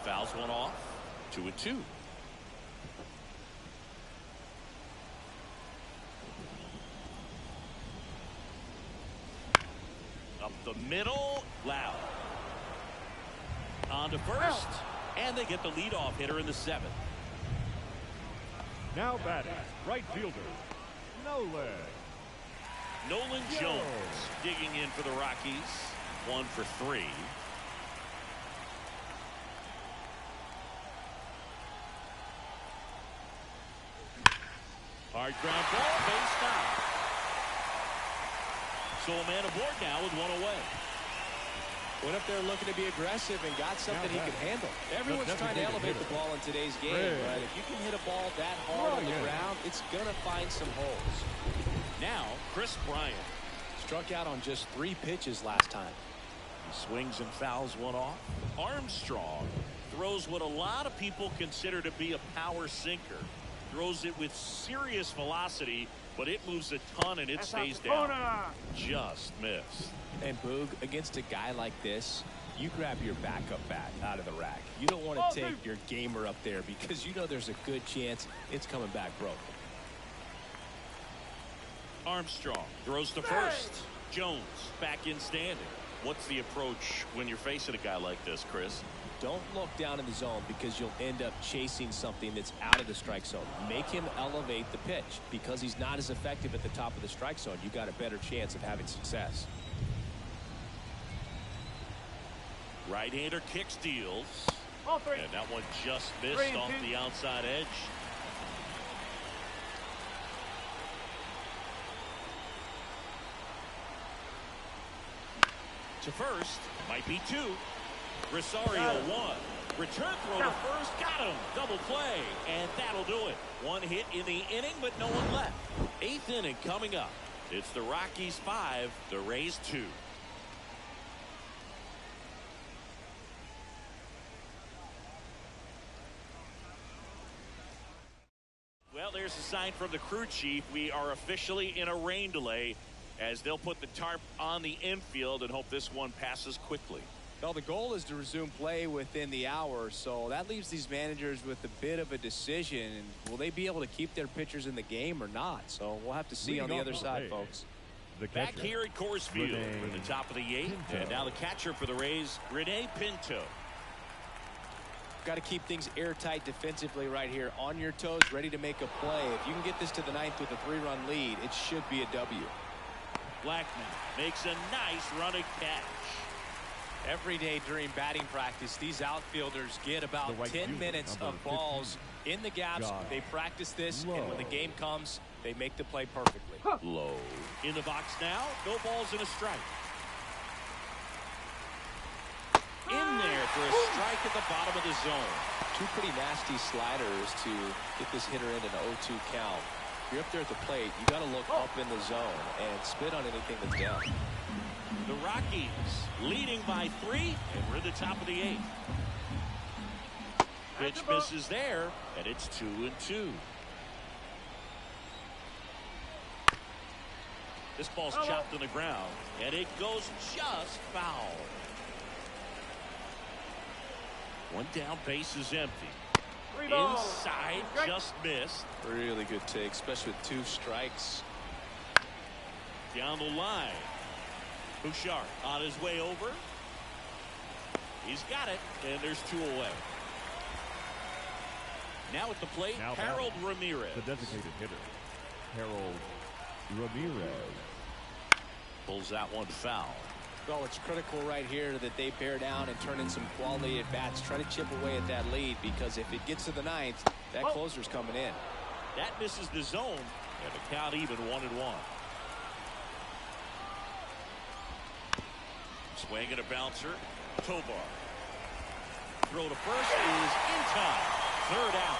Fouls one off. 2-2. Up the middle, Lau. On to first, and they get the leadoff hitter in the 7th. Now batting, right fielder, Nolan. Nolan Jones digging in for the Rockies. 1 for 3. Hard ground ball, base foul. So a man aboard now with 1 away. Went up there looking to be aggressive and got something he could handle. Everyone's trying to elevate the ball in today's game, right? If you can hit a ball that hard on the ground, it's going to find some holes. Now, Chris Bryant. Struck out on just 3 pitches last time. He swings and fouls one off. Armstrong throws what a lot of people consider to be a power sinker. Throws it with serious velocity, but it moves a ton and it stays down. Just missed. And Boog, against a guy like this, you grab your backup bat out of the rack. You don't want to take your gamer up there because you know there's a good chance it's coming back broken. Armstrong throws to first. Jones back in standing. What's the approach when you're facing a guy like this, Chris? Don't look down in the zone because you'll end up chasing something that's out of the strike zone. Make him elevate the pitch. Because he's not as effective at the top of the strike zone, you got a better chance of having success. Right-hander kick steals. And that one just missed off the outside edge. To first, might be 2. Rosario 1. Return throw to first, got him. Double play, and that'll do it. 1 hit in the inning, but no one left. 8th inning coming up. It's the Rockies 5, the Rays 2. Well, there's a sign from the crew chief. We are officially in a rain delay as they'll put the tarp on the infield and hope this one passes quickly. Well, the goal is to resume play within the hour, so that leaves these managers with a bit of a decision. Will they be able to keep their pitchers in the game or not? So we'll have to see on the other side, folks. Back here at Coors Field for the top of the 8th. And now the catcher for the Rays, Rene Pinto. Got to keep things airtight defensively right here. On your toes, ready to make a play. If you can get this to the 9th with a 3-run lead, it should be a W. Blackman makes a nice running catch. Every day during batting practice, these outfielders get about 10 minutes of balls in the gaps. They practice this, and when the game comes, they make the play perfectly. Low. In the box now, no balls and a strike. In there for a strike at the bottom of the zone. 2 pretty nasty sliders to get this hitter into an 0-2 count. If you're up there at the plate, you got to look up in the zone and spit on anything that's down. The Rockies leading by 3, and we're at the top of the 8th. Pitch misses there, and it's 2-2. This ball's chopped on the ground, and it goes just foul. 1 down, base is empty. Inside, just missed. Really good take, especially with 2 strikes. Down the line. Bouchard on his way over. He's got it, and there's 2 away. Now at the plate, Harold Ramirez. The designated hitter, Harold Ramirez. Pulls that one foul. Well, it's critical right here that they bear down and turn in some quality at bats. Try to chip away at that lead, because if it gets to the 9th, that closer's coming in. That misses the zone, and the count even 1-1. Swing and a bouncer. Tobar. Throw to first is in time. 3rd out.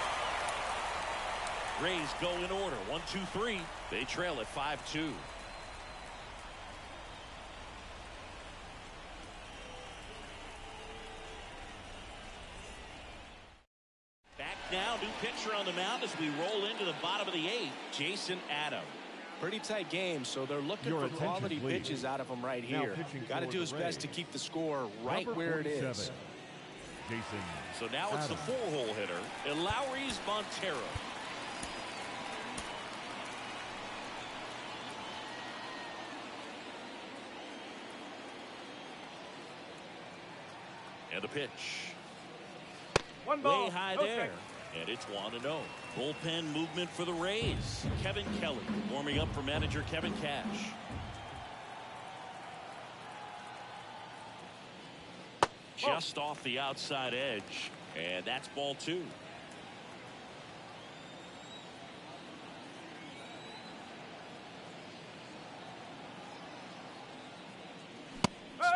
Rays go in order. 1-2-3. They trail at 5-2. Back now, new pitcher on the mound as we roll into the bottom of the 8th. Jason Adam. Pretty tight game, so they're looking for quality pitches out of him right here. Got to do his best to keep the score right where it is. Jason. So now it's the 4-hole hitter, Elauris Montero. And the pitch. 1 ball. Way high there. And it's 1-0. Bullpen movement for the Rays. Kevin Kelly warming up for manager Kevin Cash. Just off the outside edge. And that's ball 2.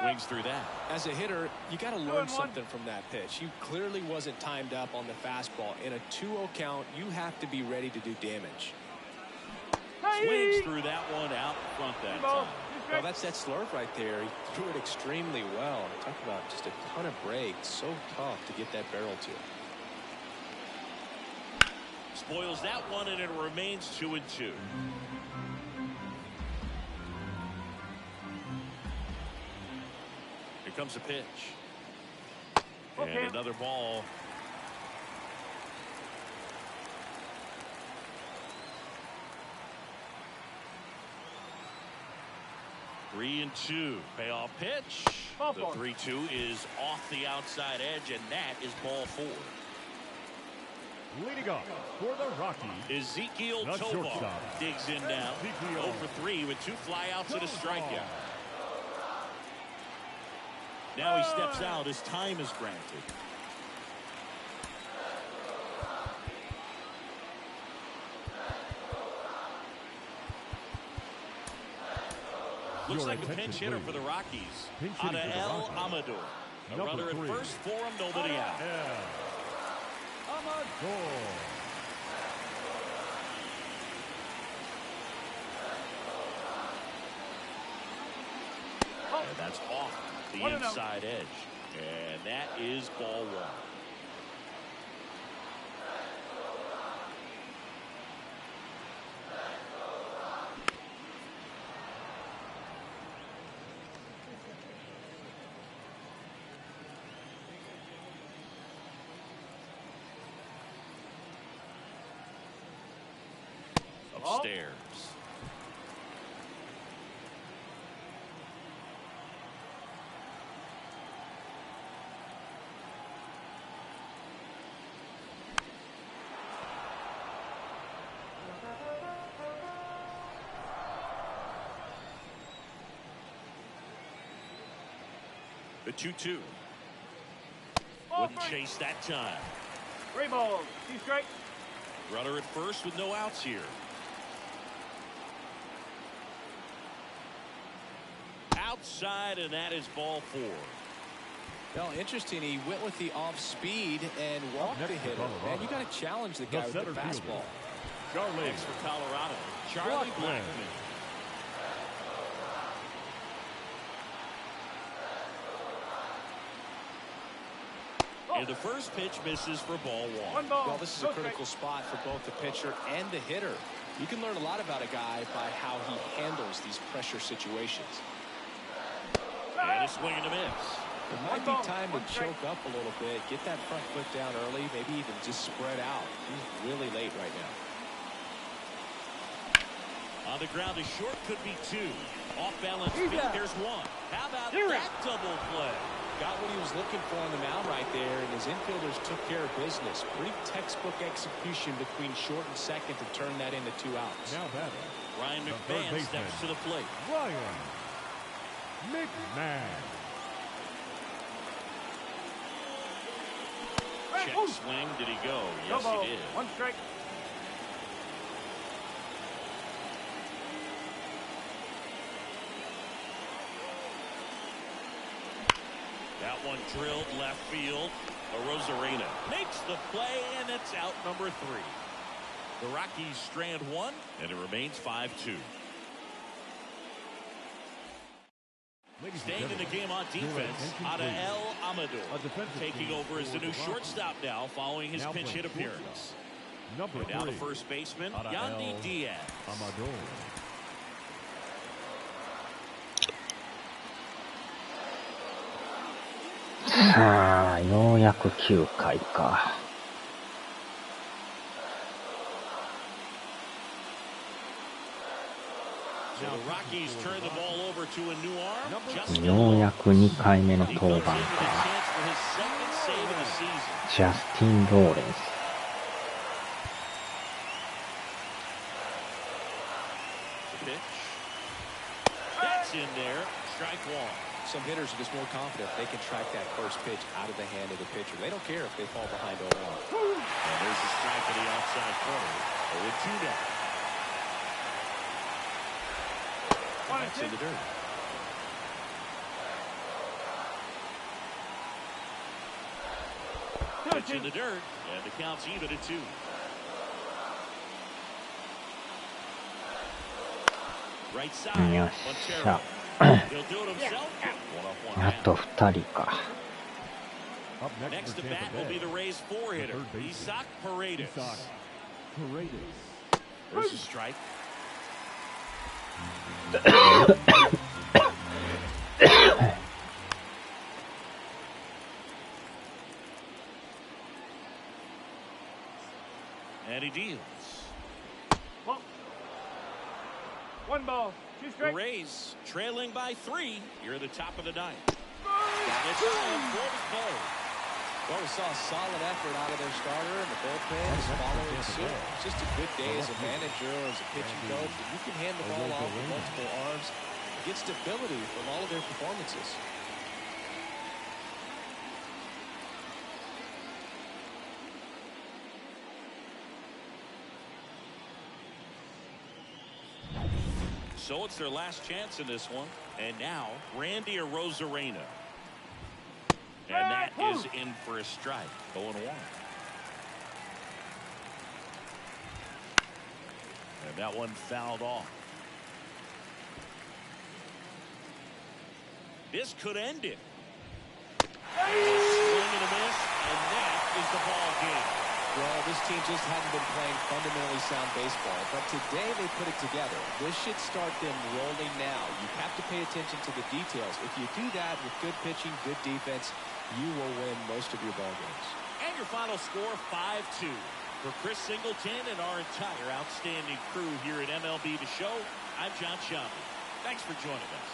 Swings through that. As a hitter, you got to learn something from that pitch. You clearly wasn't timed up on the fastball. In a 2-0 count, you have to be ready to do damage. Swings through that one out front that time. Well, that's that slurve right there. He threw it extremely well. Talk about just a ton of break. So tough to get that barrel to. Spoils that one, and it remains 2-2. Here comes a pitch. And another ball. Three and 2. Payoff pitch. The 3-2 is off the outside edge, and that is ball 4. Leading off for the Rockies, Ezekiel the Tovar shortstop, digs in now. 0 for 3 with 2 flyouts and a strikeout. Now he steps out as time is granted. Looks like a pinch hitter for the Rockies. Adael Amador. A runner at first for him, nobody out. And that's off the inside edge. And that is ball 1. Upstairs. The 2-2. Wouldn't chase that time. 3 balls. 2 strikes. Runner at first with no outs here. Outside, and that is ball 4. Well, interesting. He went with the off speed and walked the hitter. Man, you got to challenge the guy with the fastball. Next for Colorado, Charlie Blackmon. And the first pitch misses for ball 1. Well, this is a critical spot for both the pitcher and the hitter. You can learn a lot about a guy by how he handles these pressure situations. And a swing and a miss. It might be time to choke up a little bit, get that front foot down early, maybe even just spread out. He's really late right now. On the ground, a short could be 2. Off balance feet, there's 1. How about that double play? Got what he was looking for on the mound right there, and his infielders took care of business. Pretty textbook execution between short and second to turn that into 2 outs. Now batting, Ryan McMahon steps to the plate. Ryan McMahon. Check swing. Did he go? Yes, he did. 1 strike. That one drilled left field. Rosarena makes the play, and it's out number 3. The Rockies strand 1, and it remains 5-2. Staying in the game on defense, Adael Amador taking over as the new shortstop now following his pinch hit appearance. And now the first baseman, Yandy Diaz. Amador.さあ、ようやく9回か。ようやく2回目の登板か。ジャスティン・ローレンス。Some hitters are just more confident they can track that first pitch out of the hand of the pitcher. They don't care if they fall behind 0-1. And there's a strike to the outside corner. 0-2 now. That's in the dirt. Pitch in the dirt, and the count's even at 2. Right side, よっしゃ。 He'll do it himself. あと2人か。 Up Next for to bat Tampa will be Bay, the Rays four-hitter, third baseman. Isaac Paredes. Isaac Paredes. There's a strike. And he deals. Ball. 1 ball, 2 The strikes. Rays trailing by 3 here at the top of the 9th. It's time for the play. Well, we saw a solid effort out of their starter, and the bullpen is following suit. It's just a good day as a manager or as a pitching coach. If you can hand the ball off with multiple arms, get stability from all of their performances. So it's their last chance in this one. And now, Randy Arozarena. And that is in for a strike. 0-1. And that one fouled off. This could end it. Swing and a miss, and that is the ball game. Well, this team just hadn't been playing fundamentally sound baseball, but today they put it together. This should start them rolling now. You have to pay attention to the details. If you do that with good pitching, good defense, you will win most of your ball games. And your final score, 5-2. For Chris Singleton and our entire outstanding crew here at MLB The Show, I'm John Shelby. Thanks for joining us.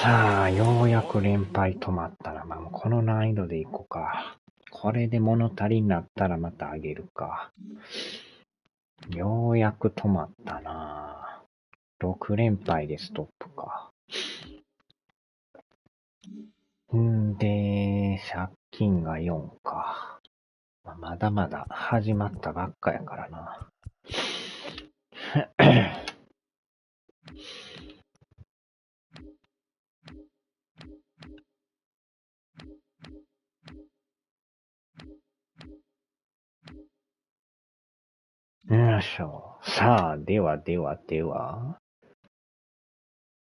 さあ、ようやく連敗止まったら、まあ、この難易度でいこうか。これで物足りになったらまた上げるか。ようやく止まったな。6連敗でストップか。んで、借金が4か。まあ、まだまだ始まったばっかやからな。よいしょ。さあ、では。